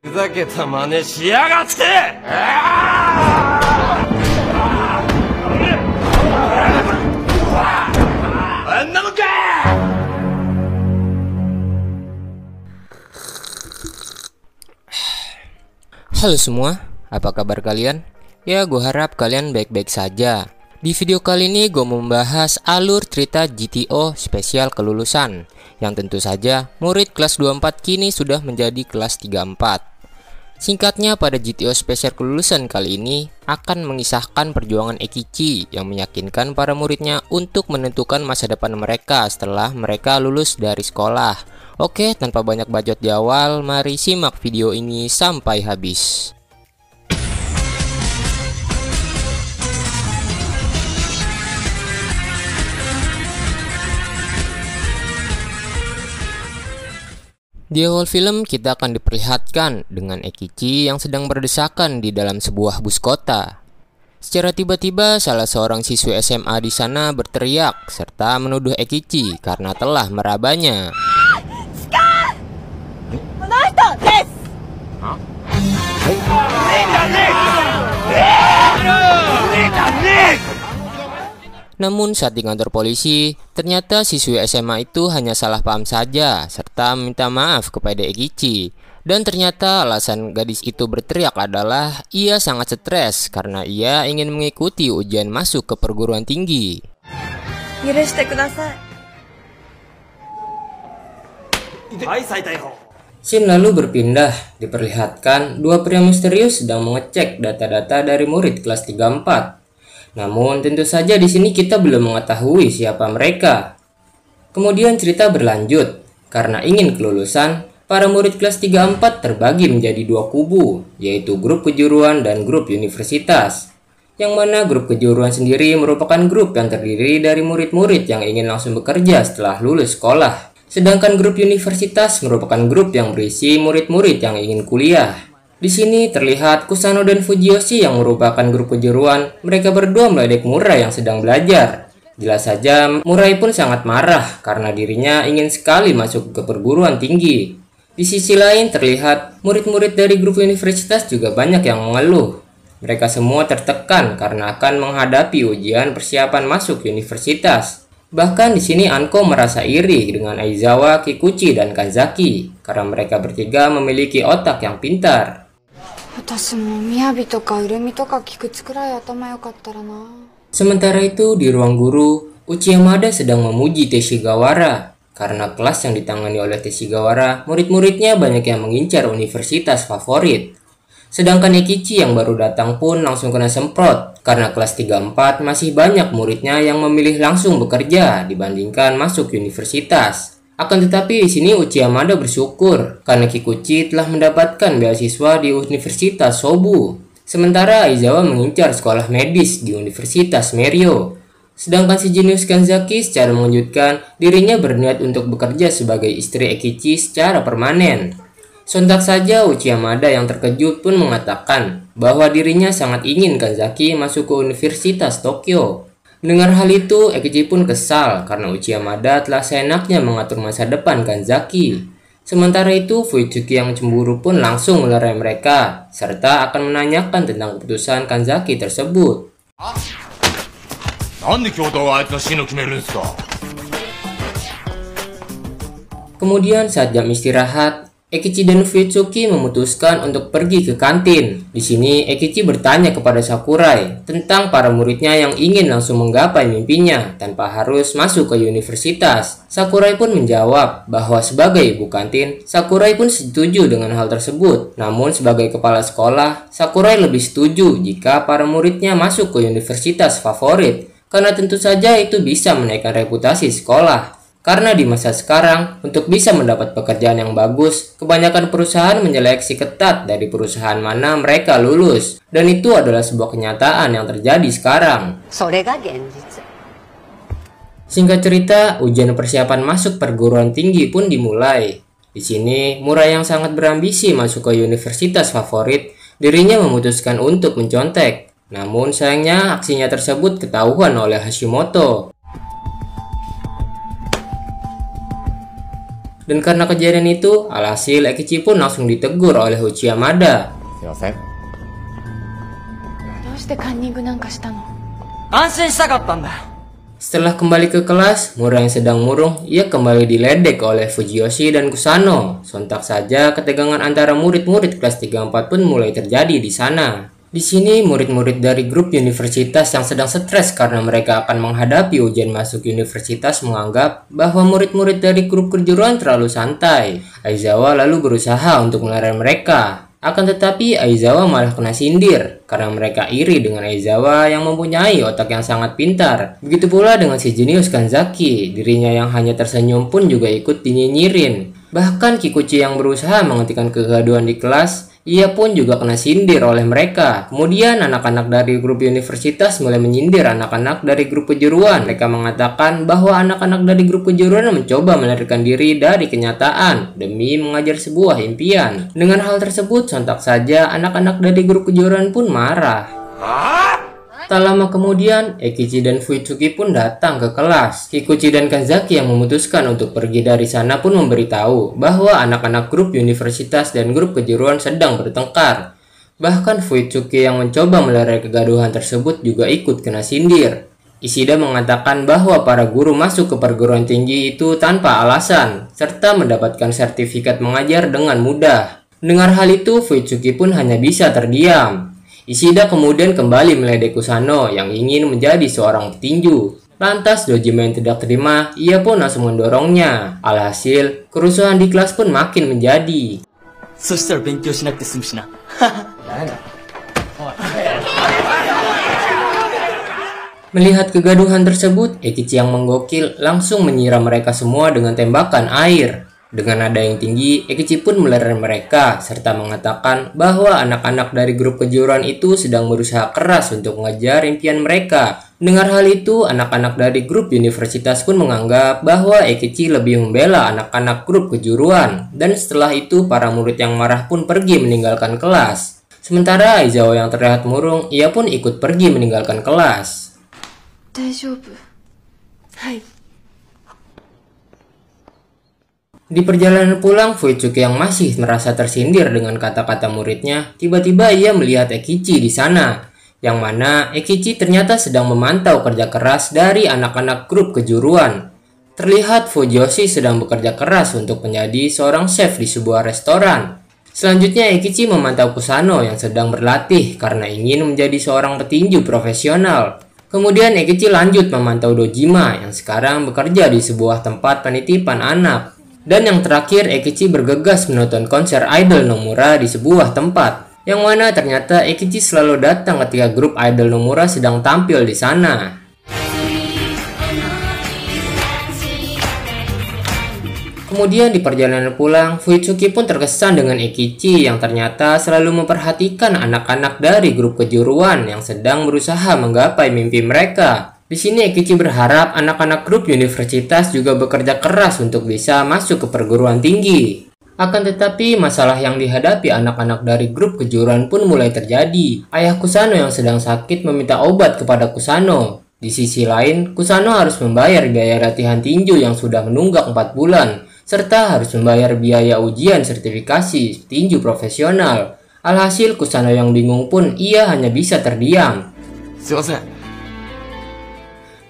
ふざけた真似しやがって。あんなもんか。Halo semua, apa kabar kalian? Ya, gue harap kalian baik-baik saja. Di video kali ini gue membahas alur cerita GTO spesial kelulusan, yang tentu saja murid kelas 24 kini sudah menjadi kelas 34. Singkatnya, pada GTO spesial kelulusan kali ini akan mengisahkan perjuangan Eikichi yang meyakinkan para muridnya untuk menentukan masa depan mereka setelah mereka lulus dari sekolah. Oke, tanpa banyak bacot di awal, mari simak video ini sampai habis. Di awal film kita akan diperlihatkan dengan Eikichi yang sedang berdesakan di dalam sebuah bus kota. Secara tiba-tiba salah seorang siswi SMA di sana berteriak serta menuduh Eikichi karena telah merabanya. Namun saat di kantor polisi, ternyata siswi SMA itu hanya salah paham saja serta meminta maaf kepada Eikichi. Dan ternyata alasan gadis itu berteriak adalah ia sangat stres karena ia ingin mengikuti ujian masuk ke perguruan tinggi. Scene lalu berpindah, diperlihatkan dua pria misterius sedang mengecek data-data dari murid kelas 34. Namun tentu saja di sini kita belum mengetahui siapa mereka. Kemudian cerita berlanjut, karena ingin kelulusan, para murid kelas 34 terbagi menjadi dua kubu, yaitu grup kejuruan dan grup universitas. Yang mana grup kejuruan sendiri merupakan grup yang terdiri dari murid-murid yang ingin langsung bekerja setelah lulus sekolah. Sedangkan grup universitas merupakan grup yang berisi murid-murid yang ingin kuliah. Di sini terlihat Kusano dan Fujiyoshi yang merupakan grup kejuruan. Mereka berdua meledek Murai yang sedang belajar. Jelas saja Murai pun sangat marah karena dirinya ingin sekali masuk ke perguruan tinggi. Di sisi lain terlihat murid-murid dari grup universitas juga banyak yang mengeluh. Mereka semua tertekan karena akan menghadapi ujian persiapan masuk universitas. Bahkan di sini Anko merasa iri dengan Aizawa, Kikuchi, dan Kanzaki karena mereka bertiga memiliki otak yang pintar. Sementara itu di ruang guru, Uchiyamada sedang memuji Teshigawara. Karena kelas yang ditangani oleh Teshigawara, murid-muridnya banyak yang mengincar universitas favorit. Sedangkan Eikichi yang baru datang pun langsung kena semprot karena kelas 34 masih banyak muridnya yang memilih langsung bekerja dibandingkan masuk universitas. Akan tetapi di sini Uchiyamada bersyukur karena Kikuchi telah mendapatkan beasiswa di Universitas Sobu. Sementara Aizawa mengincar sekolah medis di Universitas Merio. Sedangkan si jenius Kanzaki secara mengejutkan dirinya berniat untuk bekerja sebagai istri Eikichi secara permanen. Sontak saja Uchiyamada yang terkejut pun mengatakan bahwa dirinya sangat ingin Kanzaki masuk ke Universitas Tokyo. Mendengar hal itu, Eikichi pun kesal karena Uchiyamada telah seenaknya mengatur masa depan Kanzaki. Sementara itu, Fuitsuki yang cemburu pun langsung melerai mereka, serta akan menanyakan tentang keputusan Kanzaki tersebut. Kemudian saat jam istirahat, Eikichi dan Fuitsuki memutuskan untuk pergi ke kantin. Di sini Eikichi bertanya kepada Sakurai tentang para muridnya yang ingin langsung menggapai mimpinya tanpa harus masuk ke universitas. Sakurai pun menjawab bahwa sebagai ibu kantin, Sakurai pun setuju dengan hal tersebut. Namun sebagai kepala sekolah, Sakurai lebih setuju jika para muridnya masuk ke universitas favorit, karena tentu saja itu bisa menaikkan reputasi sekolah. Karena di masa sekarang, untuk bisa mendapat pekerjaan yang bagus, kebanyakan perusahaan menyeleksi ketat dari perusahaan mana mereka lulus. Dan itu adalah sebuah kenyataan yang terjadi sekarang. Singkat cerita, ujian persiapan masuk perguruan tinggi pun dimulai. Di sini, Murai yang sangat berambisi masuk ke universitas favorit, dirinya memutuskan untuk mencontek. Namun sayangnya aksinya tersebut ketahuan oleh Hashimoto. Dan karena kejadian itu, alhasil Ekichi pun langsung ditegur oleh Uchiha Mada. すいません。どうしてカンニングなんかしたの？安心したかったんだよ。 Setelah kembali ke kelas, Mura yang sedang murung, ia kembali diledek oleh Fujiyoshi dan Kusano. Sontak saja ketegangan antara murid-murid kelas 34 pun mulai terjadi di sana. Di sini, murid-murid dari grup universitas yang sedang stres karena mereka akan menghadapi ujian masuk universitas menganggap bahwa murid-murid dari grup kejuruan terlalu santai. Aizawa lalu berusaha untuk melarang mereka. Akan tetapi Aizawa malah kena sindir karena mereka iri dengan Aizawa yang mempunyai otak yang sangat pintar. Begitu pula dengan si jenius Kanzaki, dirinya yang hanya tersenyum pun juga ikut dinyinyirin. Bahkan Kikuchi yang berusaha menghentikan kegaduhan di kelas, ia pun juga kena sindir oleh mereka. Kemudian anak-anak dari grup universitas mulai menyindir anak-anak dari grup kejuruan. Mereka mengatakan bahwa anak-anak dari grup kejuruan mencoba melarikan diri dari kenyataan demi mengajar sebuah impian. Dengan hal tersebut, sontak saja anak-anak dari grup kejuruan pun marah. Tak lama kemudian, Ekichi dan Fuitsuki pun datang ke kelas. Kikuchi dan Kanzaki yang memutuskan untuk pergi dari sana pun memberitahu bahwa anak-anak grup universitas dan grup kejuruan sedang bertengkar. Bahkan Fuitsuki yang mencoba melerai kegaduhan tersebut juga ikut kena sindir. Ishida mengatakan bahwa para guru masuk ke perguruan tinggi itu tanpa alasan, serta mendapatkan sertifikat mengajar dengan mudah. Mendengar hal itu, Fuitsuki pun hanya bisa terdiam. Ishida kemudian kembali meledek Kusano yang ingin menjadi seorang petinju. Lantas Dojima yang tidak terima, ia pun langsung mendorongnya. Alhasil, kerusuhan di kelas pun makin menjadi. そしたら勉強しなくて済むしな。Melihat kegaduhan tersebut, Ekichi yang menggokil langsung menyiram mereka semua dengan tembakan air. Dengan nada yang tinggi, Ekichi pun melerai mereka, serta mengatakan bahwa anak-anak dari grup kejuruan itu sedang berusaha keras untuk mengejar impian mereka. Mendengar hal itu, anak-anak dari grup universitas pun menganggap bahwa Ekichi lebih membela anak-anak grup kejuruan. Dan setelah itu, para murid yang marah pun pergi meninggalkan kelas. Sementara Aizawa yang terlihat murung, ia pun ikut pergi meninggalkan kelas. 大丈夫。はい。 Di perjalanan pulang, Fuitsuki yang masih merasa tersindir dengan kata-kata muridnya, tiba-tiba ia melihat Ekichi di sana, yang mana Ekichi ternyata sedang memantau kerja keras dari anak-anak grup kejuruan. Terlihat Fujiyoshi sedang bekerja keras untuk menjadi seorang chef di sebuah restoran. Selanjutnya Ekichi memantau Kusano yang sedang berlatih karena ingin menjadi seorang petinju profesional. Kemudian Ekichi lanjut memantau Dojima yang sekarang bekerja di sebuah tempat penitipan anak. Dan yang terakhir, Ekichi bergegas menonton konser idol Nomura di sebuah tempat, yang mana ternyata Ekichi selalu datang ketika grup idol Nomura sedang tampil di sana. Kemudian di perjalanan pulang, Fuitsuki pun terkesan dengan Ekichi yang ternyata selalu memperhatikan anak-anak dari grup kejuruan yang sedang berusaha menggapai mimpi mereka. Di sini Ekichi berharap anak-anak grup universitas juga bekerja keras untuk bisa masuk ke perguruan tinggi. Akan tetapi masalah yang dihadapi anak-anak dari grup kejuruan pun mulai terjadi. Ayah Kusano yang sedang sakit meminta obat kepada Kusano. Di sisi lain, Kusano harus membayar biaya latihan tinju yang sudah menunggak 4 bulan, serta harus membayar biaya ujian sertifikasi tinju profesional. Alhasil Kusano yang bingung pun ia hanya bisa terdiam. すいません。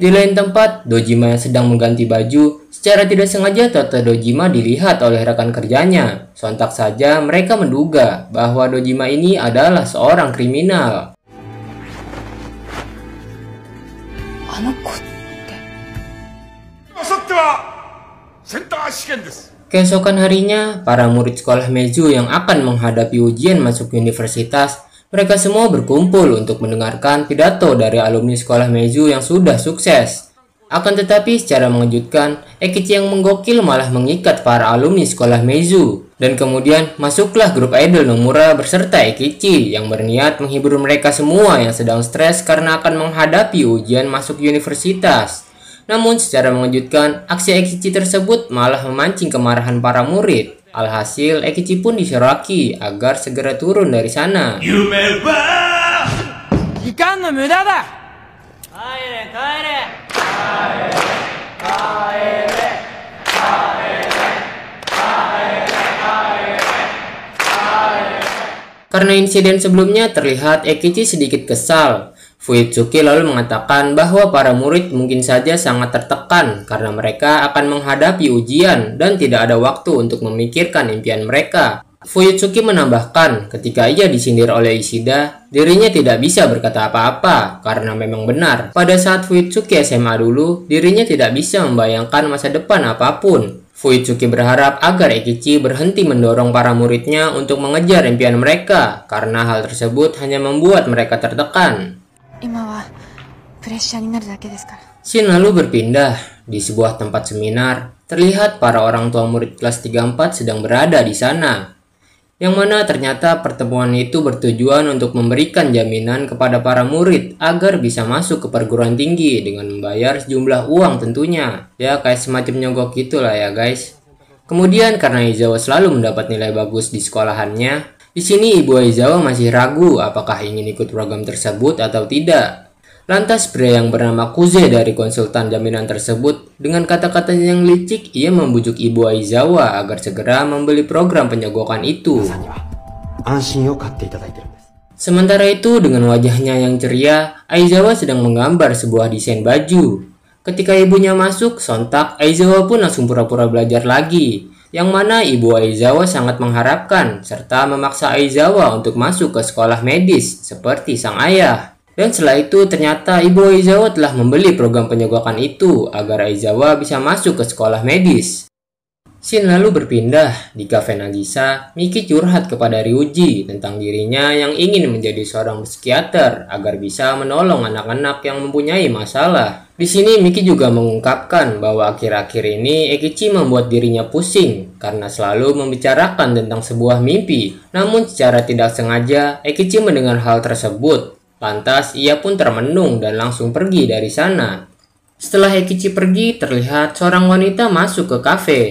Di lain tempat, Dojima yang sedang mengganti baju, secara tidak sengaja Toto Dojima dilihat oleh rekan kerjanya. Sontak saja mereka menduga bahwa Dojima ini adalah seorang kriminal. Keesokan harinya, para murid sekolah Meiju yang akan menghadapi ujian masuk universitas, mereka semua berkumpul untuk mendengarkan pidato dari alumni sekolah Meiju yang sudah sukses. Akan tetapi secara mengejutkan, Ekichi yang menggokil malah mengikat para alumni sekolah Meiju. Dan kemudian masuklah grup idol Nomura berserta Ekichi yang berniat menghibur mereka semua yang sedang stres karena akan menghadapi ujian masuk universitas. Namun secara mengejutkan, aksi Ekichi tersebut malah memancing kemarahan para murid. Alhasil, Ekichi pun disoraki agar segera turun dari sana. Karena insiden sebelumnya terlihat Ekichi sedikit kesal. Fuitsuki lalu mengatakan bahwa para murid mungkin saja sangat tertekan karena mereka akan menghadapi ujian dan tidak ada waktu untuk memikirkan impian mereka. Fuitsuki menambahkan ketika ia disindir oleh Ishida, dirinya tidak bisa berkata apa-apa karena memang benar. Pada saat Fuitsuki SMA dulu, dirinya tidak bisa membayangkan masa depan apapun. Fuitsuki berharap agar Ekichi berhenti mendorong para muridnya untuk mengejar impian mereka karena hal tersebut hanya membuat mereka tertekan. 今はプレッシャーになるだけですから。 Scene lalu berpindah. Di sebuah tempat seminar, terlihat para orang tua murid kelas 34 sedang berada di sana. Yang mana ternyata pertemuan itu bertujuan untuk memberikan jaminan kepada para murid agar bisa masuk ke perguruan tinggi dengan membayar sejumlah uang tentunya. Ya kayak semacam nyogok gitulah ya guys. Kemudian karena Aizawa selalu mendapat nilai bagus di sekolahannya, di sini Ibu Aizawa masih ragu apakah ingin ikut program tersebut atau tidak. Lantas pria yang bernama Kuze dari konsultan jaminan tersebut dengan kata-katanya yang licik, ia membujuk Ibu Aizawa agar segera membeli program penyogokan itu. Sementara itu dengan wajahnya yang ceria, Aizawa sedang menggambar sebuah desain baju. Ketika ibunya masuk, sontak Aizawa pun langsung pura-pura belajar lagi. Yang mana Ibu Aizawa sangat mengharapkan serta memaksa Aizawa untuk masuk ke sekolah medis seperti sang ayah. Dan setelah itu ternyata Ibu Aizawa telah membeli program penyogokan itu agar Aizawa bisa masuk ke sekolah medis. Scene lalu berpindah. Di kafe Nagisa, Miki curhat kepada Ryuji tentang dirinya yang ingin menjadi seorang psikiater agar bisa menolong anak-anak yang mempunyai masalah. Di sini Miki juga mengungkapkan bahwa akhir-akhir ini Ekichi membuat dirinya pusing karena selalu membicarakan tentang sebuah mimpi. Namun secara tidak sengaja Ekichi mendengar hal tersebut. Lantas ia pun termenung dan langsung pergi dari sana. Setelah Ekichi pergi, terlihat seorang wanita masuk ke kafe,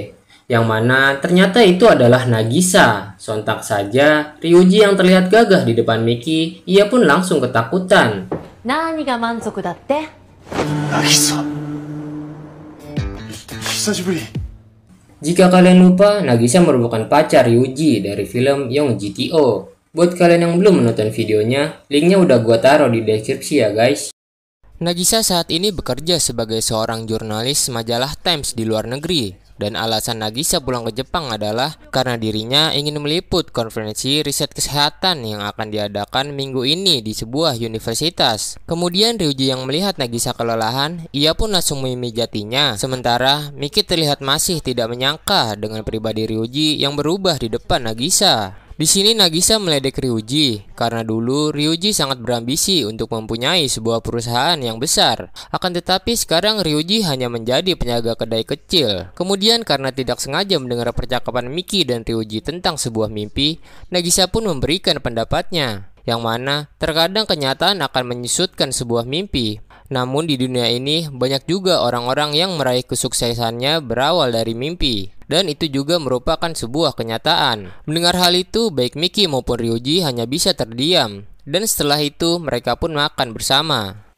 yang mana ternyata itu adalah Nagisa. Sontak saja Ryuji yang terlihat gagah di depan Miki, ia pun langsung ketakutan. 何が満足だって? Nagisa. Hisashiburi. Jika kalian lupa, Nagisa merupakan pacar Ryuji dari film Young GTO. Buat kalian yang belum menonton videonya, linknya udah gua taruh di deskripsi ya guys. Nagisa saat ini bekerja sebagai seorang jurnalis majalah Times di luar negeri. Dan alasan Nagisa pulang ke Jepang adalah karena dirinya ingin meliput konferensi riset kesehatan yang akan diadakan minggu ini di sebuah universitas. Kemudian Ryuji yang melihat Nagisa kelelahan, ia pun langsung memijatinya. Sementara Miki terlihat masih tidak menyangka dengan pribadi Ryuji yang berubah di depan Nagisa. Di sini Nagisa meledek Ryuji karena dulu Ryuji sangat berambisi untuk mempunyai sebuah perusahaan yang besar. Akan tetapi sekarang Ryuji hanya menjadi penjaga kedai kecil. Kemudian karena tidak sengaja mendengar percakapan Miki dan Ryuji tentang sebuah mimpi, Nagisa pun memberikan pendapatnya. Yang mana terkadang kenyataan akan menyusutkan sebuah mimpi. Namun di dunia ini banyak juga orang-orang yang meraih kesuksesannya berawal dari mimpi. Dan itu juga merupakan sebuah kenyataan. Mendengar hal itu, baik Miki maupun Ryuji hanya bisa terdiam. Dan setelah itu, mereka pun makan bersama.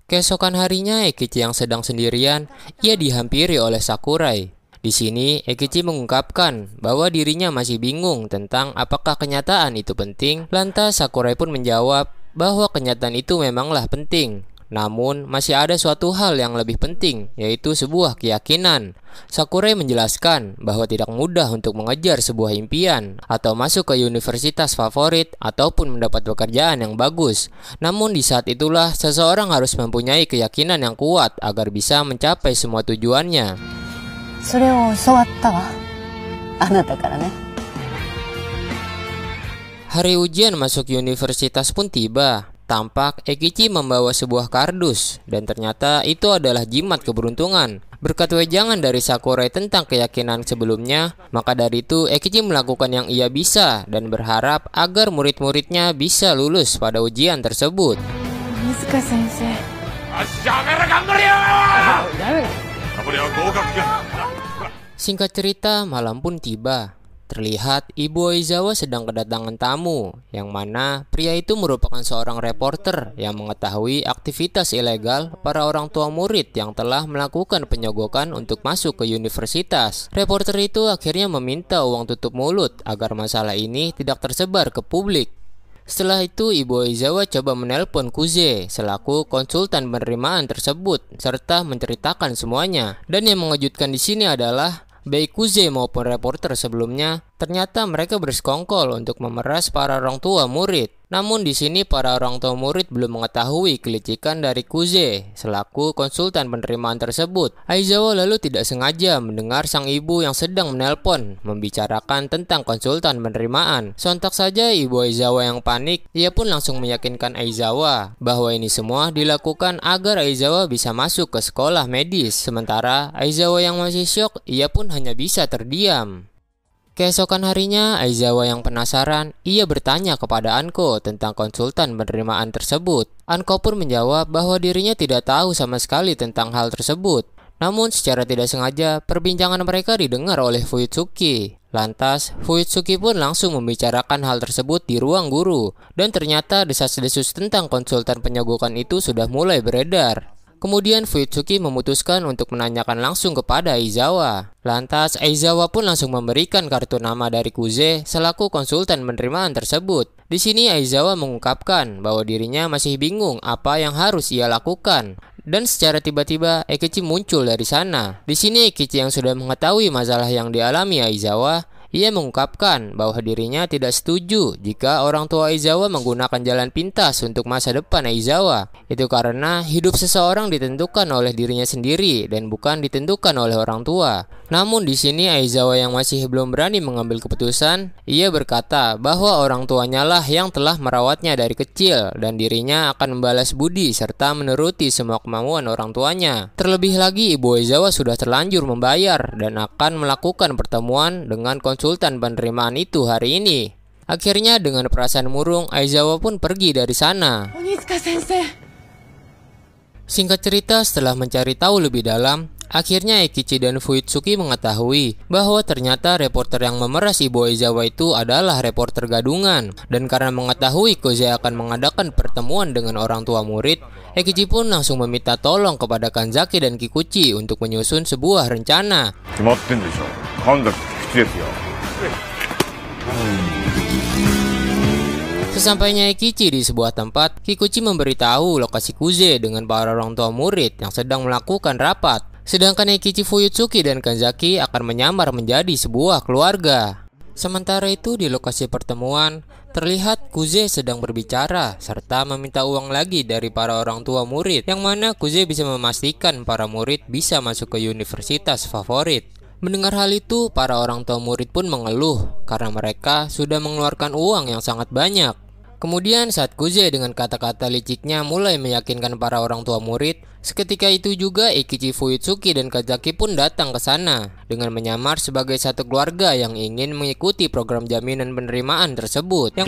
Keesokan harinya, Ekichi yang sedang sendirian, ia dihampiri oleh Sakurai. Di sini, Ekichi mengungkapkan bahwa dirinya masih bingung tentang apakah kenyataan itu penting. Lantas Sakurai pun menjawab bahwa kenyataan itu memanglah penting. Namun, masih ada suatu hal yang lebih penting, yaitu sebuah keyakinan. Sakurai menjelaskan bahwa tidak mudah untuk mengejar sebuah impian, atau masuk ke universitas favorit, ataupun mendapat pekerjaan yang bagus. Namun di saat itulah, seseorang harus mempunyai keyakinan yang kuat agar bisa mencapai semua tujuannya. Hari ujian masuk universitas pun tiba. Tampak Ekichi membawa sebuah kardus dan ternyata itu adalah jimat keberuntungan. Berkat wejangan dari Sakurai tentang keyakinan sebelumnya, maka dari itu Ekichi melakukan yang ia bisa dan berharap agar murid-muridnya bisa lulus pada ujian tersebut. Singkat cerita, malam pun tiba. terlihat Ibu Aizawa sedang kedatangan tamu, yang mana pria itu merupakan seorang reporter yang mengetahui aktivitas ilegal para orang tua murid yang telah melakukan penyogokan untuk masuk ke universitas. Reporter itu akhirnya meminta uang tutup mulut agar masalah ini tidak tersebar ke publik. Setelah itu, Ibu Aizawa coba menelpon Kuze selaku konsultan penerimaan tersebut serta menceritakan semuanya. Dan yang mengejutkan di sini adalah baik Kuze maupun reporter sebelumnya ternyata mereka bersekongkol untuk memeras para orang tua murid. Namun di sini para orang tua murid belum mengetahui kelicikan dari Kuze selaku konsultan penerimaan tersebut. Aizawa lalu tidak sengaja mendengar sang ibu yang sedang menelpon membicarakan tentang konsultan penerimaan. Sontak saja Ibu Aizawa yang panik, ia pun langsung meyakinkan Aizawa bahwa ini semua dilakukan agar Aizawa bisa masuk ke sekolah medis. Sementara Aizawa yang masih syok, ia pun hanya bisa terdiam. Keesokan harinya, Aizawa yang penasaran, ia bertanya kepada Anko tentang konsultan penerimaan tersebut. Anko pun menjawab bahwa dirinya tidak tahu sama sekali tentang hal tersebut. Namun secara tidak sengaja, perbincangan mereka didengar oleh Fuyutsuki. Lantas, Fuyutsuki pun langsung membicarakan hal tersebut di ruang guru. Dan ternyata desas-desus tentang konsultan penyogokan itu sudah mulai beredar. Kemudian Fuyutsuki memutuskan untuk menanyakan langsung kepada Aizawa. Lantas Aizawa pun langsung memberikan kartu nama dari Kuze selaku konsultan penerimaan tersebut. Di sini Aizawa mengungkapkan bahwa dirinya masih bingung apa yang harus ia lakukan. Dan secara tiba-tiba Eikichi muncul dari sana. Di sini Eikichi yang sudah mengetahui masalah yang dialami Aizawa, ia mengungkapkan bahwa dirinya tidak setuju jika orang tua Aizawa menggunakan jalan pintas untuk masa depan Aizawa. Itu karena hidup seseorang ditentukan oleh dirinya sendiri dan bukan ditentukan oleh orang tua. Namun di sini Aizawa yang masih belum berani mengambil keputusan, ia berkata bahwa orang tuanya lah yang telah merawatnya dari kecil dan dirinya akan membalas budi serta menuruti semua kemauan orang tuanya. Terlebih lagi Ibu Aizawa sudah terlanjur membayar dan akan melakukan pertemuan dengan konsultan penerimaan itu hari ini. Akhirnya dengan perasaan murung, Aizawa pun pergi dari sana. Onizuka Sensei. Singkat cerita, setelah mencari tahu lebih dalam, akhirnya Eikichi dan Fuyutsuki mengetahui bahwa ternyata reporter yang memeras Ibu Aizawa itu adalah reporter gadungan. Dan karena mengetahui Kuze akan mengadakan pertemuan dengan orang tua murid, Eikichi pun langsung meminta tolong kepada Kanzaki dan Kikuchi untuk menyusun sebuah rencana. Sesampainya Eikichi di sebuah tempat, Kikuchi memberitahu lokasi Kuze dengan para orang tua murid yang sedang melakukan rapat. Sedangkan Eikichi, Fuyutsuki, dan Kanzaki akan menyamar menjadi sebuah keluarga. Sementara itu di lokasi pertemuan, terlihat Kuze sedang berbicara serta meminta uang lagi dari para orang tua murid, yang mana Kuze bisa memastikan para murid bisa masuk ke universitas favorit. Mendengar hal itu, para orang tua murid pun mengeluh karena mereka sudah mengeluarkan uang yang sangat banyak. Kemudian saat Kuze dengan kata-kata liciknya mulai meyakinkan para orang tua murid, seketika itu juga Eikichi, Fuyutsuki, dan Kanzaki pun datang ke sana dengan menyamar sebagai satu keluarga yang ingin mengikuti program jaminan penerimaan tersebut.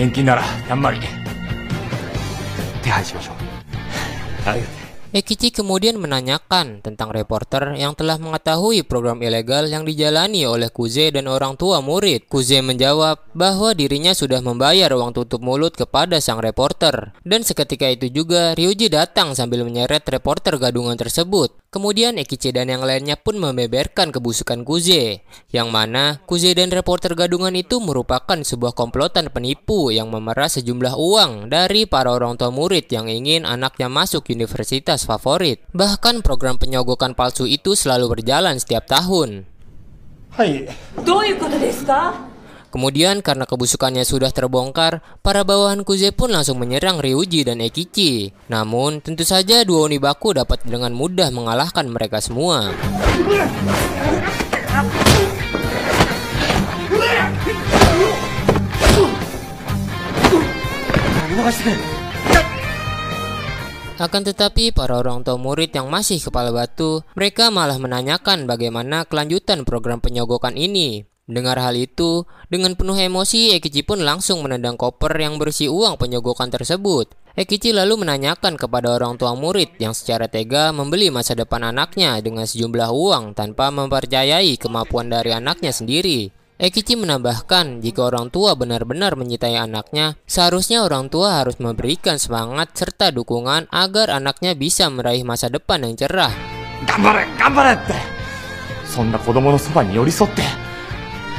Eikichi kemudian menanyakan tentang reporter yang telah mengetahui program ilegal yang dijalani oleh Kuze dan orang tua murid. Kuze menjawab bahwa dirinya sudah membayar uang tutup mulut kepada sang reporter. Dan seketika itu juga Ryuji datang sambil menyeret reporter gadungan tersebut. Kemudian Eikichi dan yang lainnya pun membeberkan kebusukan Kuze, yang mana Kuze dan reporter gadungan itu merupakan sebuah komplotan penipu yang memeras sejumlah uang dari para orang tua murid yang ingin anaknya masuk universitas favorit. Bahkan program penyogokan palsu itu selalu berjalan setiap tahun. Kemudian karena kebusukannya sudah terbongkar, para bawahan Kuze pun langsung menyerang Ryuji dan Eikichi. Namun tentu saja dua Onibaku dapat dengan mudah mengalahkan mereka semua. Akan tetapi para orang tua murid yang masih kepala batu, mereka malah menanyakan bagaimana kelanjutan program penyogokan ini. Mendengar hal itu, dengan penuh emosi Eikichi pun langsung menendang koper yang berisi uang penyogokan tersebut. Eikichi lalu menanyakan kepada orang tua murid yang secara tega membeli masa depan anaknya dengan sejumlah uang tanpa mempercayai kemampuan dari anaknya sendiri. Eikichi menambahkan, jika orang tua benar-benar mencintai anaknya, seharusnya orang tua harus memberikan semangat serta dukungan agar anaknya bisa meraih masa depan yang cerah. 頑張れ頑張れって、そんな子供のそばに寄り添って、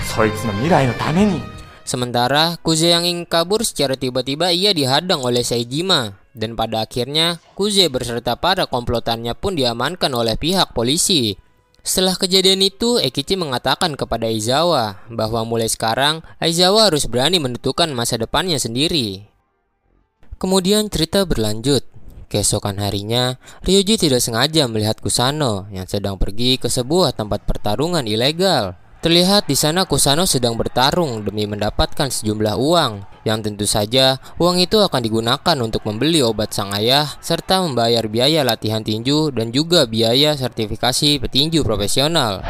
そいつの未来のために。 Sementara Kuze yang ingin kabur secara tiba-tiba ia dihadang oleh Seijima, dan pada akhirnya Kuze beserta para komplotannya pun diamankan oleh pihak polisi. Setelah kejadian itu, Eikichi mengatakan kepada Aizawa bahwa mulai sekarang Aizawa harus berani menentukan masa depannya sendiri. Kemudian cerita berlanjut. Keesokan harinya, Ryuji tidak sengaja melihat Kusano yang sedang pergi ke sebuah tempat pertarungan ilegal. Terlihat di sana Kusano sedang bertarung demi mendapatkan sejumlah uang, yang tentu saja uang itu akan digunakan untuk membeli obat sang ayah serta membayar biaya latihan tinju dan juga biaya sertifikasi petinju profesional.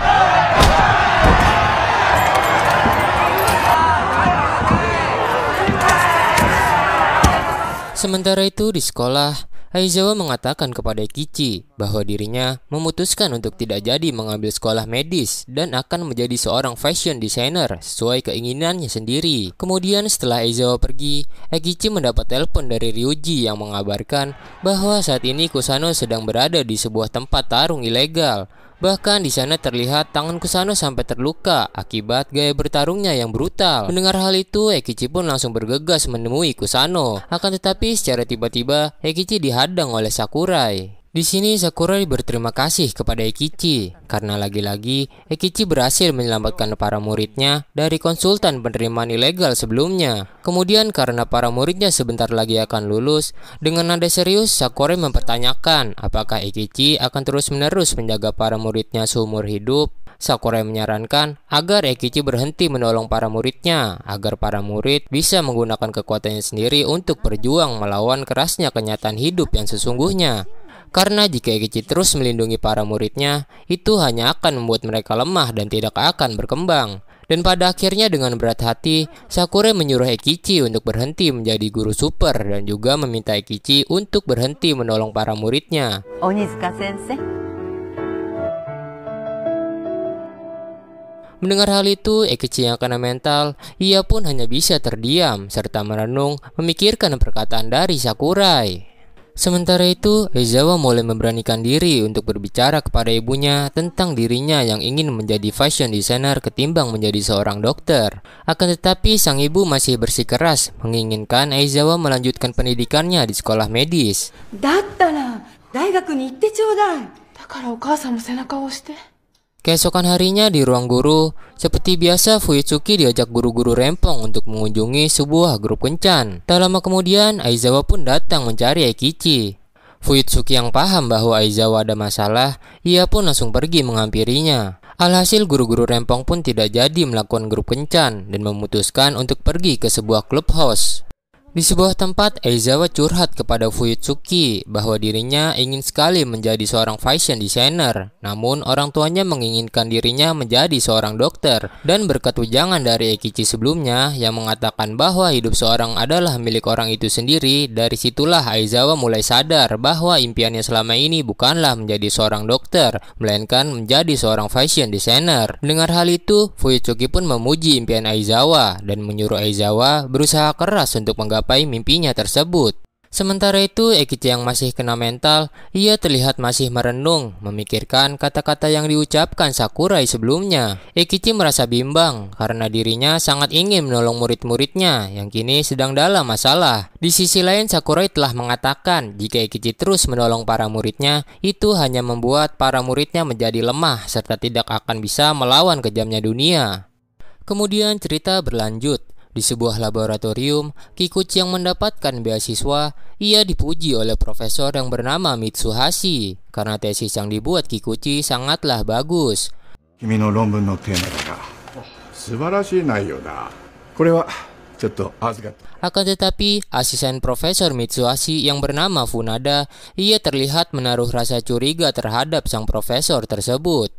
Sementara itu di sekolah, Aizawa mengatakan kepada Eikichi bahwa dirinya memutuskan untuk tidak jadi mengambil sekolah medis dan akan menjadi seorang fashion designer sesuai keinginannya sendiri. Kemudian setelah Aizawa pergi, Eikichi mendapat telepon dari Ryuji yang mengabarkan bahwa saat ini Kusano sedang berada di sebuah tempat tarung ilegal. Bahkan di sana terlihat tangan Kusano sampai terluka akibat gaya bertarungnya yang brutal. Mendengar hal itu, Eikichi pun langsung bergegas menemui Kusano. Akan tetapi secara tiba-tiba Eikichi dihadang oleh Sakurai. Di sini Sakurai berterima kasih kepada Eikichi karena lagi-lagi Eikichi berhasil menyelamatkan para muridnya dari konsultan penerimaan ilegal sebelumnya. Kemudian karena para muridnya sebentar lagi akan lulus, dengan nada serius Sakurai mempertanyakan apakah Eikichi akan terus-menerus menjaga para muridnya seumur hidup. Sakurai menyarankan agar Eikichi berhenti menolong para muridnya agar para murid bisa menggunakan kekuatannya sendiri untuk berjuang melawan kerasnya kenyataan hidup yang sesungguhnya. Karena jika Eikichi terus melindungi para muridnya, itu hanya akan membuat mereka lemah dan tidak akan berkembang. Dan pada akhirnya dengan berat hati, Sakurai menyuruh Eikichi untuk berhenti menjadi guru super dan juga meminta Eikichi untuk berhenti menolong para muridnya. Onizuka Sensei. Mendengar hal itu, Eikichi yang kena mental, ia pun hanya bisa terdiam serta merenung memikirkan perkataan dari Sakurai. Sementara itu, Aizawa mulai memberanikan diri untuk berbicara kepada ibunya tentang dirinya yang ingin menjadi fashion designer ketimbang menjadi seorang dokter. Akan tetapi sang ibu masih bersikeras menginginkan Aizawa melanjutkan pendidikannya di sekolah medis. だったら大学に行ってちょうだい。だからお母さんも背中を押して。 Keesokan harinya di ruang guru, seperti biasa Fuyutsuki diajak guru-guru rempong untuk mengunjungi sebuah grup kencan. Tak lama kemudian, Aizawa pun datang mencari Eikichi. Fuyutsuki yang paham bahwa Aizawa ada masalah, ia pun langsung pergi menghampirinya. Alhasil guru-guru rempong pun tidak jadi melakukan grup kencan dan memutuskan untuk pergi ke sebuah clubhouse. Di sebuah tempat, Aizawa curhat kepada Fuyutsuki bahwa dirinya ingin sekali menjadi seorang fashion designer. Namun orang tuanya menginginkan dirinya menjadi seorang dokter. Dan berkat ujangan dari Eikichi sebelumnya yang mengatakan bahwa hidup seorang adalah milik orang itu sendiri, dari situlah Aizawa mulai sadar bahwa impiannya selama ini bukanlah menjadi seorang dokter, melainkan menjadi seorang fashion designer. Mendengar hal itu, Fuyutsuki pun memuji impian Aizawa dan menyuruh Aizawa berusaha keras untuk menggapai mimpinya tersebut. Sementara itu, Eikichi yang masih kena mental, ia terlihat masih merenung, memikirkan kata-kata yang diucapkan Sakurai sebelumnya. Eikichi merasa bimbang karena dirinya sangat ingin menolong murid-muridnya yang kini sedang dalam masalah. Di sisi lain, Sakurai telah mengatakan jika Eikichi terus menolong para muridnya, itu hanya membuat para muridnya menjadi lemah serta tidak akan bisa melawan kejamnya dunia. Kemudian cerita berlanjut. Di sebuah laboratorium, Kikuchi yang mendapatkan beasiswa, ia dipuji oleh profesor yang bernama Mitsuhashi karena tesis yang dibuat Kikuchi sangatlah bagus. 君の論文のテーマだが、素晴らしい内容だ。これはちょっと預かって。 Akan tetapi, asisten profesor Mitsuhashi yang bernama Funada, ia terlihat menaruh rasa curiga terhadap sang profesor tersebut.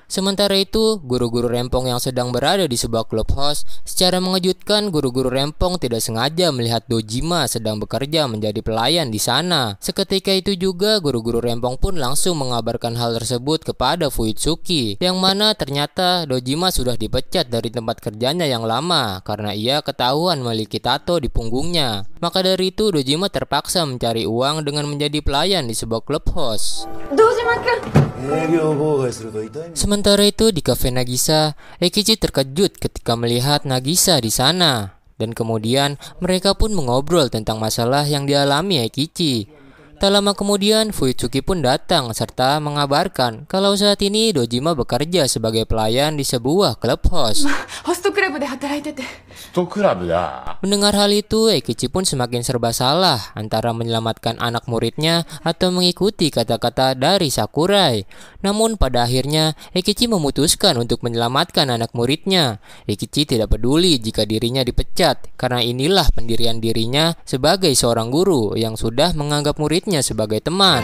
Sementara itu, guru-guru rempong yang sedang berada di sebuah clubhouse secara mengejutkan guru-guru rempong tidak sengaja melihat Dojima sedang bekerja menjadi pelayan di sana. Seketika itu juga guru-guru rempong pun langsung mengabarkan hal tersebut kepada Fuitsuki, yang mana ternyata Dojima sudah dipecat dari tempat kerjanya yang lama karena ia ketahuan memiliki tato di punggungnya. Maka dari itu Dojima terpaksa mencari uang dengan menjadi pelayan di sebuah clubhouse. Sementara itu di kafe Nagisa, Eikichi terkejut ketika melihat Nagisa di sana. Dan kemudian mereka pun mengobrol tentang masalah yang dialami Eikichi. Tak lama kemudian Fuitsuki pun datang serta mengabarkan kalau saat ini Dojima bekerja sebagai pelayan di sebuah clubhouse. ホストクラブで働いてて。 Mendengar hal itu, Eikichi pun semakin serba salah antara menyelamatkan anak muridnya atau mengikuti kata-kata dari Sakurai. Namun pada akhirnya Eikichi memutuskan untuk menyelamatkan anak muridnya. Eikichi tidak peduli jika dirinya dipecat karena inilah pendirian dirinya sebagai seorang guru yang sudah menganggap muridnya sebagai teman.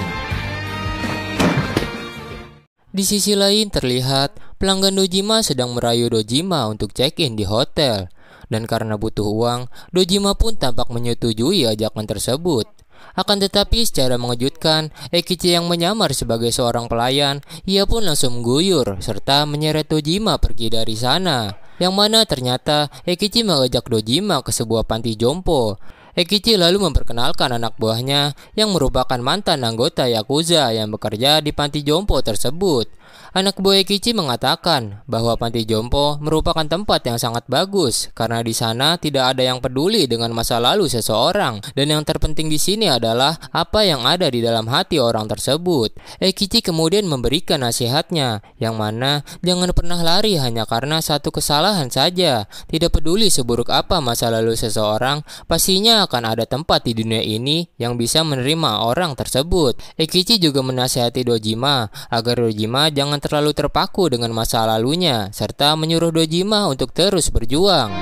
Di sisi lain terlihat pelanggan Dojima sedang merayu Dojima untuk check-in di hotel. Dan karena butuh uang, Dojima pun tampak menyetujui ajakan tersebut. Akan tetapi secara mengejutkan, Eikichi yang menyamar sebagai seorang pelayan, ia pun langsung mengguyur serta menyeret Dojima pergi dari sana. Yang mana ternyata Eikichi mengajak Dojima ke sebuah panti jompo. Eikichi lalu memperkenalkan anak buahnya yang merupakan mantan anggota Yakuza yang bekerja di panti jompo tersebut. Anak buah Eikichi mengatakan bahwa panti jompo merupakan tempat yang sangat bagus karena di sana tidak ada yang peduli dengan masa lalu seseorang, dan yang terpenting di sini adalah apa yang ada di dalam hati orang tersebut. Eikichi kemudian memberikan nasihatnya, yang mana jangan pernah lari hanya karena satu kesalahan saja. Tidak peduli seburuk apa masa lalu seseorang, pastinya akan ada tempat di dunia ini yang bisa menerima orang tersebut. Eikichi juga menasihati Dojima agar Dojima jangan terlalu terpaku dengan masa lalunya, serta menyuruh Dojima untuk terus berjuang.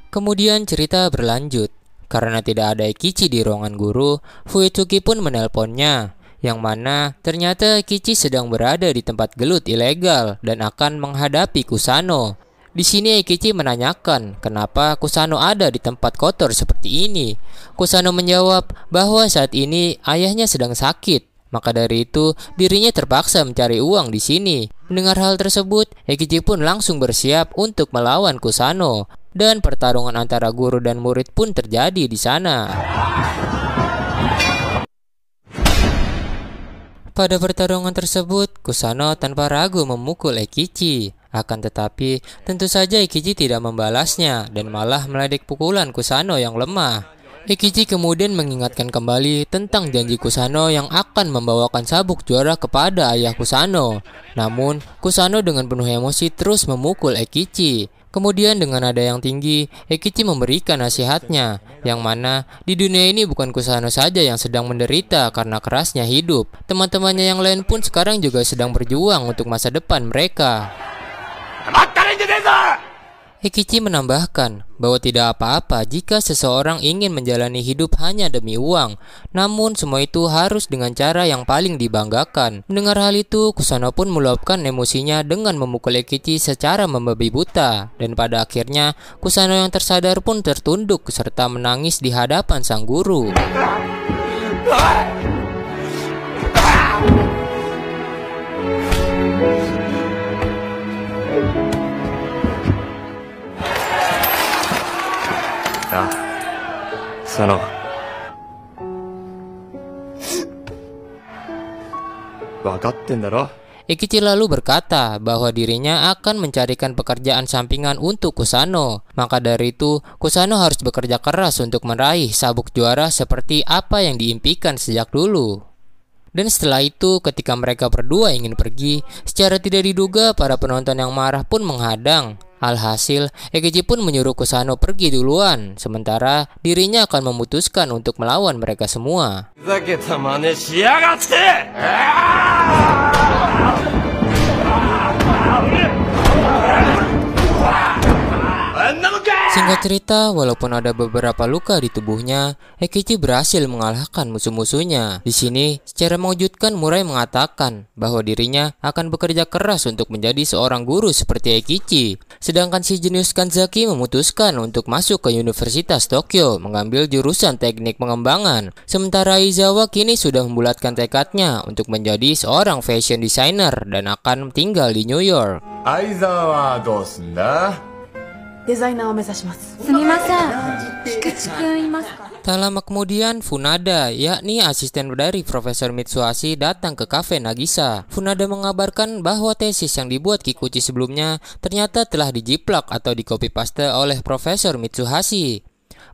Kemudian cerita berlanjut. Karena tidak ada Eikichi di ruangan guru, Fuitsuki pun menelponnya, yang mana ternyata Eikichi sedang berada di tempat gelut ilegal dan akan menghadapi Kusano. Di sini Eikichi menanyakan kenapa Kusano ada di tempat kotor seperti ini. Kusano menjawab bahwa saat ini ayahnya sedang sakit. Maka dari itu dirinya terpaksa mencari uang di sini. Mendengar hal tersebut, Eikichi pun langsung bersiap untuk melawan Kusano. Dan pertarungan antara guru dan murid pun terjadi di sana. Pada pertarungan tersebut, Kusano tanpa ragu memukul Eikichi. Akan tetapi, tentu saja Eikichi tidak membalasnya dan malah meledek pukulan Kusano yang lemah. Eikichi kemudian mengingatkan kembali tentang janji Kusano yang akan membawakan sabuk juara kepada ayah Kusano. Namun, Kusano dengan penuh emosi terus memukul Eikichi. Kemudian dengan nada yang tinggi, Eikichi memberikan nasihatnya, yang mana di dunia ini bukan Kusano saja yang sedang menderita karena kerasnya hidup. Teman-temannya yang lain pun sekarang juga sedang berjuang untuk masa depan mereka. Eikichi menambahkan bahwa tidak apa-apa jika seseorang ingin menjalani hidup hanya demi uang, namun semua itu harus dengan cara yang paling dibanggakan. Mendengar hal itu, Kusano pun meluapkan emosinya dengan memukul Eikichi secara membabi buta, dan pada akhirnya Kusano yang tersadar pun tertunduk serta menangis di hadapan sang guru. Kusano. Wakatten daro? Eikichi lalu berkata bahwa dirinya akan mencarikan pekerjaan sampingan untuk Kusano. Maka dari itu, Kusano harus bekerja keras untuk meraih sabuk juara seperti apa yang diimpikan sejak dulu. Dan setelah itu, ketika mereka berdua ingin pergi, secara tidak diduga para penonton yang marah pun menghadang. Alhasil, Eikichi pun menyuruh Kusano pergi duluan, sementara dirinya akan memutuskan untuk melawan mereka semua. Singkat cerita, walaupun ada beberapa luka di tubuhnya, Eikichi berhasil mengalahkan musuh-musuhnya. Di sini, secara mengejutkan Murai mengatakan bahwa dirinya akan bekerja keras untuk menjadi seorang guru seperti Eikichi. Sedangkan si jenius Kanzaki memutuskan untuk masuk ke Universitas Tokyo mengambil jurusan teknik pengembangan. Sementara Aizawa kini sudah membulatkan tekadnya untuk menjadi seorang fashion designer dan akan tinggal di New York. 相沢はどうすんだ？デザイナーを目指します。すみません。菊池くんいますか？ Tak lama kemudian, Funada, yakni asisten dari Profesor Mitsuhashi, datang ke kafe Nagisa. Funada mengabarkan bahwa tesis yang dibuat Kikuchi sebelumnya ternyata telah dijiplak atau di-copy paste oleh Profesor Mitsuhashi.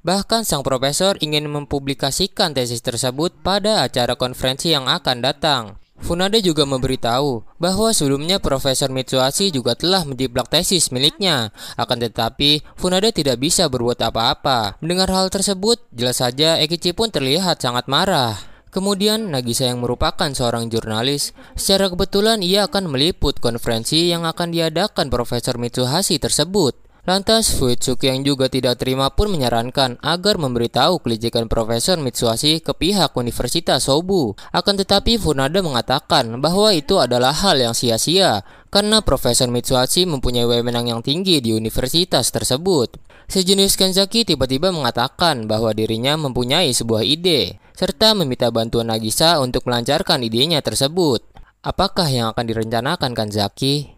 Bahkan sang profesor ingin mempublikasikan tesis tersebut pada acara konferensi yang akan datang. Funada juga memberitahu bahwa sebelumnya Profesor Mitsuhashi juga telah menjiplak tesis miliknya. Akan tetapi, Funada tidak bisa berbuat apa-apa. Mendengar hal tersebut, jelas saja Eikichi pun terlihat sangat marah. Kemudian Nagisa yang merupakan seorang jurnalis, secara kebetulan ia akan meliput konferensi yang akan diadakan Profesor Mitsuhashi tersebut. Lantas Fuitsuki yang juga tidak terima pun menyarankan agar memberitahu kelicikan Profesor Mitsuhashi ke pihak Universitas Sobu. Akan tetapi Funada mengatakan bahwa itu adalah hal yang sia-sia karena Profesor Mitsuhashi mempunyai wewenang yang tinggi di universitas tersebut. Sejenius Kanzaki tiba-tiba mengatakan bahwa dirinya mempunyai sebuah ide serta meminta bantuan Nagisa untuk melancarkan idenya tersebut. Apakah yang akan direncanakan Kanzaki?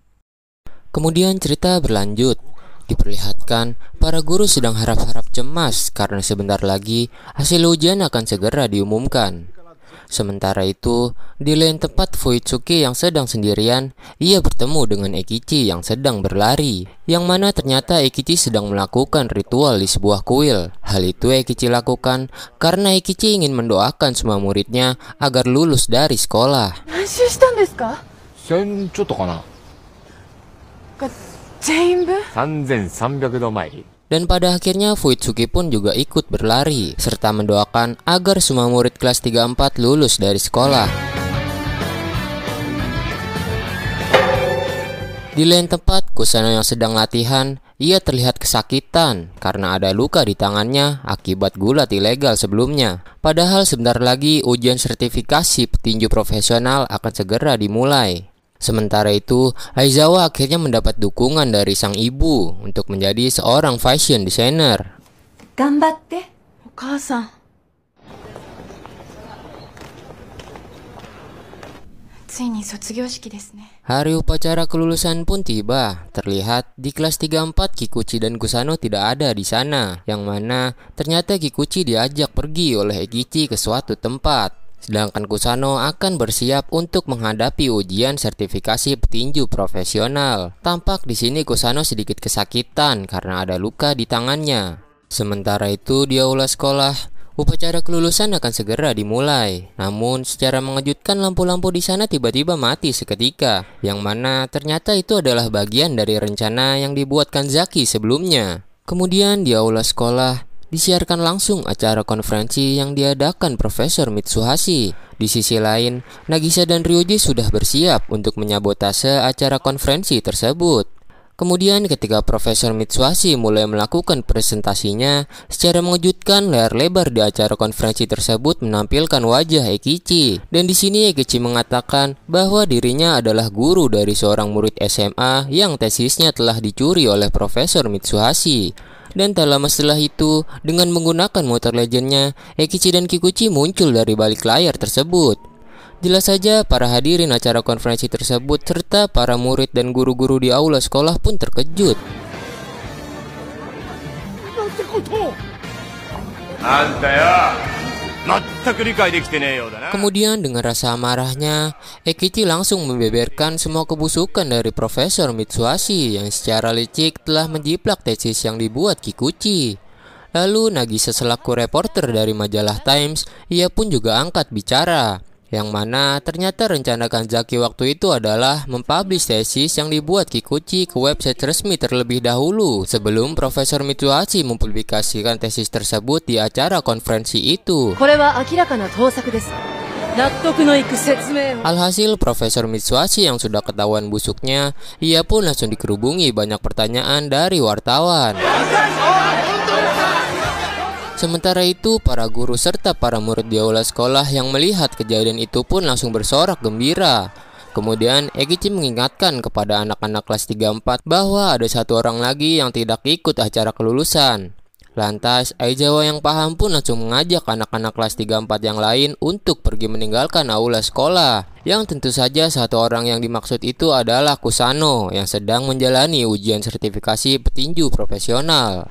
Kemudian cerita berlanjut. Diperlihatkan para guru sedang harap-harap cemas karena sebentar lagi hasil ujian akan segera diumumkan. Sementara itu, di lain tempat Fuitsuki yang sedang sendirian, ia bertemu dengan Eikichi yang sedang berlari, yang mana ternyata Eikichi sedang melakukan ritual di sebuah kuil. Hal itu Eikichi lakukan karena Eikichi ingin mendoakan semua muridnya agar lulus dari sekolah. 何周したんですか？1000ちょっとかな。全部3300度参り。 Dan pada akhirnya Fuitsuki pun juga ikut berlari serta mendoakan agar semua murid kelas 3-4 lulus dari sekolah. Di lain tempat, Kusano yang sedang latihan, ia terlihat kesakitan karena ada luka di tangannya akibat gulat ilegal sebelumnya. Padahal sebentar lagi ujian sertifikasi petinju profesional akan segera dimulai. Sementara itu, Aizawa akhirnya mendapat dukungan dari sang ibu untuk menjadi seorang fashion designer. 頑張って。お母さん。ついに卒業式ですね。 Hari upacara kelulusan pun tiba. Terlihat di kelas 3-4 Kikuchi dan Kusano tidak ada di sana, yang mana ternyata Kikuchi diajak pergi oleh Eikichi ke suatu tempat. Sedangkan Kusano akan bersiap untuk menghadapi ujian sertifikasi petinju profesional. Tampak di sini Kusano sedikit kesakitan karena ada luka di tangannya. Sementara itu di aula sekolah, upacara kelulusan akan segera dimulai. Namun secara mengejutkan lampu-lampu di sana tiba-tiba mati seketika, yang mana ternyata itu adalah bagian dari rencana yang dibuat Kanzaki sebelumnya. Kemudian di aula sekolah disiarkan langsung acara konferensi yang diadakan Profesor Mitsuhashi. Di sisi lain, Nagisa dan Ryuji sudah bersiap untuk menyabotase acara konferensi tersebut. Kemudian ketika Profesor Mitsuhashi mulai melakukan presentasinya, secara mengejutkan layar lebar di acara konferensi tersebut menampilkan wajah Eikichi. Dan di sini Eikichi mengatakan bahwa dirinya adalah guru dari seorang murid SMA yang tesisnya telah dicuri oleh Profesor Mitsuhashi. Dan tak lama setelah itu, dengan menggunakan motor legendnya, Eikichi dan Kikuchi muncul dari balik layar tersebut. Jelas saja para hadirin acara konferensi tersebut serta para murid dan guru-guru di aula sekolah pun terkejut. Kemudian dengan rasa marahnya, Eikichi langsung membeberkan semua kebusukan dari Profesor Mitsuhashi yang secara licik telah menjiplak tesis yang dibuat Kikuchi. Lalu Nagisa selaku reporter dari majalah Times, ia pun juga angkat bicara. Yang mana ternyata rencana Kanzaki waktu itu adalah mempublish tesis yang dibuat Kikuchi ke website resmi terlebih dahulu sebelum Profesor Mitsuhashi mempublikasikan tesis tersebut di acara konferensi itu. これは明らかな盗作です。納得のいく説明を。 Alhasil Profesor Mitsuhashi yang sudah ketahuan busuknya, ia pun langsung dikerubungi banyak pertanyaan dari wartawan. Sementara itu, para guru serta para murid di aula sekolah yang melihat kejadian itu pun langsung bersorak gembira. Kemudian Eikichi mengingatkan kepada anak-anak kelas 3-4 bahwa ada satu orang lagi yang tidak ikut acara kelulusan. Lantas, Aizawa yang paham pun langsung mengajak anak-anak kelas 3-4 yang lain untuk pergi meninggalkan aula sekolah. Yang tentu saja satu orang yang dimaksud itu adalah Kusano yang sedang menjalani ujian sertifikasi petinju profesional.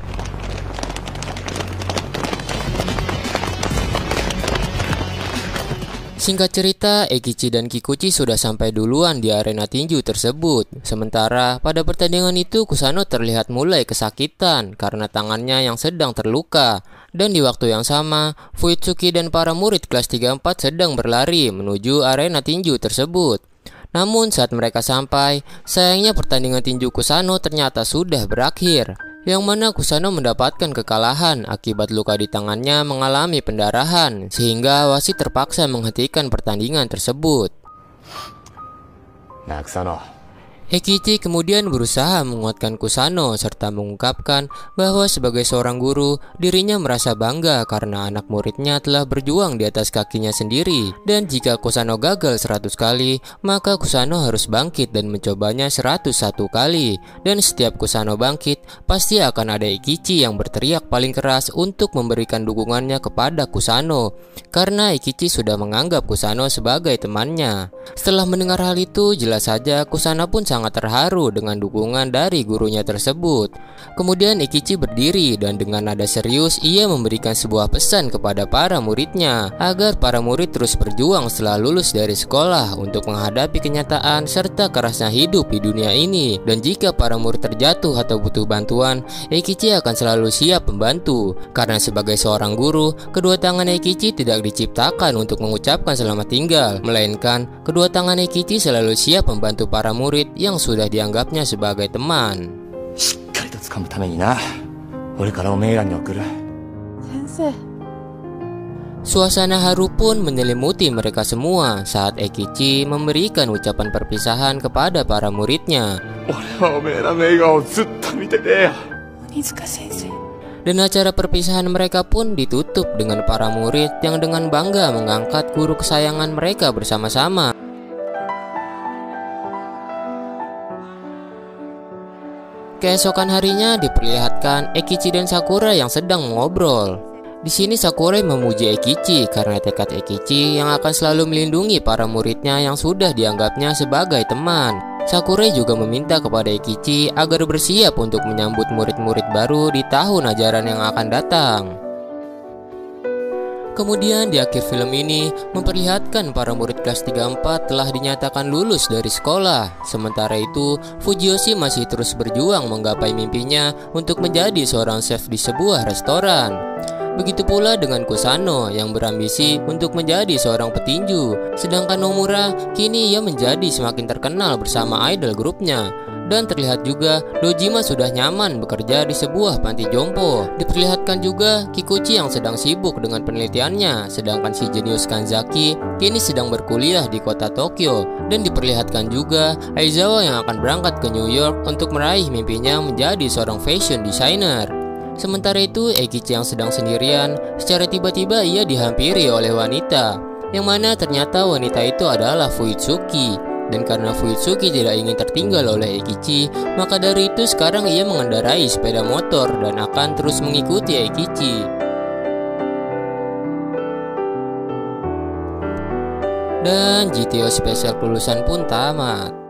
Singkat cerita, Eikichi dan Kikuchi sudah sampai duluan di arena tinju tersebut. Sementara pada pertandingan itu Kusano terlihat mulai kesakitan karena tangannya yang sedang terluka. Dan di waktu yang sama, Fuitsuki dan para murid kelas 3-4 sedang berlari menuju arena tinju tersebut. Namun saat mereka sampai, sayangnya pertandingan tinju Kusano ternyata sudah berakhir. Yang mana Kusano mendapatkan kekalahan akibat luka di tangannya mengalami pendarahan, sehingga wasit terpaksa menghentikan pertandingan tersebut. Nah, Kusano. Eikichi kemudian berusaha menguatkan Kusano serta mengungkapkan bahwa sebagai seorang guru, dirinya merasa bangga karena anak muridnya telah berjuang di atas kakinya sendiri. Dan jika Kusano gagal 100 kali, maka Kusano harus bangkit dan mencobanya 101 kali. Dan setiap Kusano bangkit, pasti akan ada Eikichi yang berteriak paling keras untuk memberikan dukungannya kepada Kusano. Karena Eikichi sudah menganggap Kusano sebagai temannya. Setelah mendengar hal itu, jelas saja Kusano pun sangat terharu dengan dukungan dari gurunya tersebut. Kemudian Eikichi berdiri dan dengan nada serius ia memberikan sebuah pesan kepada para muridnya agar para murid terus berjuang setelah lulus dari sekolah untuk menghadapi kenyataan serta kerasnya hidup di dunia ini. Dan jika para murid terjatuh atau butuh bantuan, Eikichi akan selalu siap membantu. Karena sebagai seorang guru, kedua tangan Eikichi tidak diciptakan untuk mengucapkan selamat tinggal, melainkan kedua tangan Eikichi selalu siap membantu para murid yang sudah dianggapnya sebagai teman. しっかりと掴むためにな。俺からおめえらに送る。先生。 Suasana haru pun menyelimuti mereka semua saat Eikichi memberikan ucapan perpisahan kepada para muridnya. 俺はおめえらの笑顔をずっと見ててよ。 鬼塚先生。 Dan acara perpisahan mereka pun ditutup dengan para murid yang dengan bangga mengangkat guru kesayangan mereka bersama-sama. Keesokan harinya diperlihatkan Eikichi dan Sakura yang sedang mengobrol. Di sini Sakura memuji Eikichi karena tekad Eikichi yang akan selalu melindungi para muridnya yang sudah dianggapnya sebagai teman. Sakura juga meminta kepada Eikichi agar bersiap untuk menyambut murid-murid baru di tahun ajaran yang akan datang. Kemudian di akhir film ini memperlihatkan para murid kelas 3-4 telah dinyatakan lulus dari sekolah. Sementara itu Fujiyoshi masih terus berjuang menggapai mimpinya untuk menjadi seorang chef di sebuah restoran. Begitu pula dengan Kusano yang berambisi untuk menjadi seorang petinju. Sedangkan Nomura kini ia menjadi semakin terkenal bersama idol grupnya. Dan terlihat juga Dojima sudah nyaman bekerja di sebuah panti jompo. Diperlihatkan juga Kikuchi yang sedang sibuk dengan penelitiannya, sedangkan si jenius Kanzaki kini sedang berkuliah di kota Tokyo. Dan diperlihatkan juga Aizawa yang akan berangkat ke New York untuk meraih mimpinya menjadi seorang fashion designer. Sementara itu Eikichi yang sedang sendirian, secara tiba-tiba ia dihampiri oleh wanita, yang mana ternyata wanita itu adalah Fuitsuki. Dan karena Fuitsuki tidak ingin tertinggal oleh Eikichi, maka dari itu sekarang ia mengendarai sepeda motor dan akan terus mengikuti Eikichi. Dan GTO spesial kelulusan pun tamat.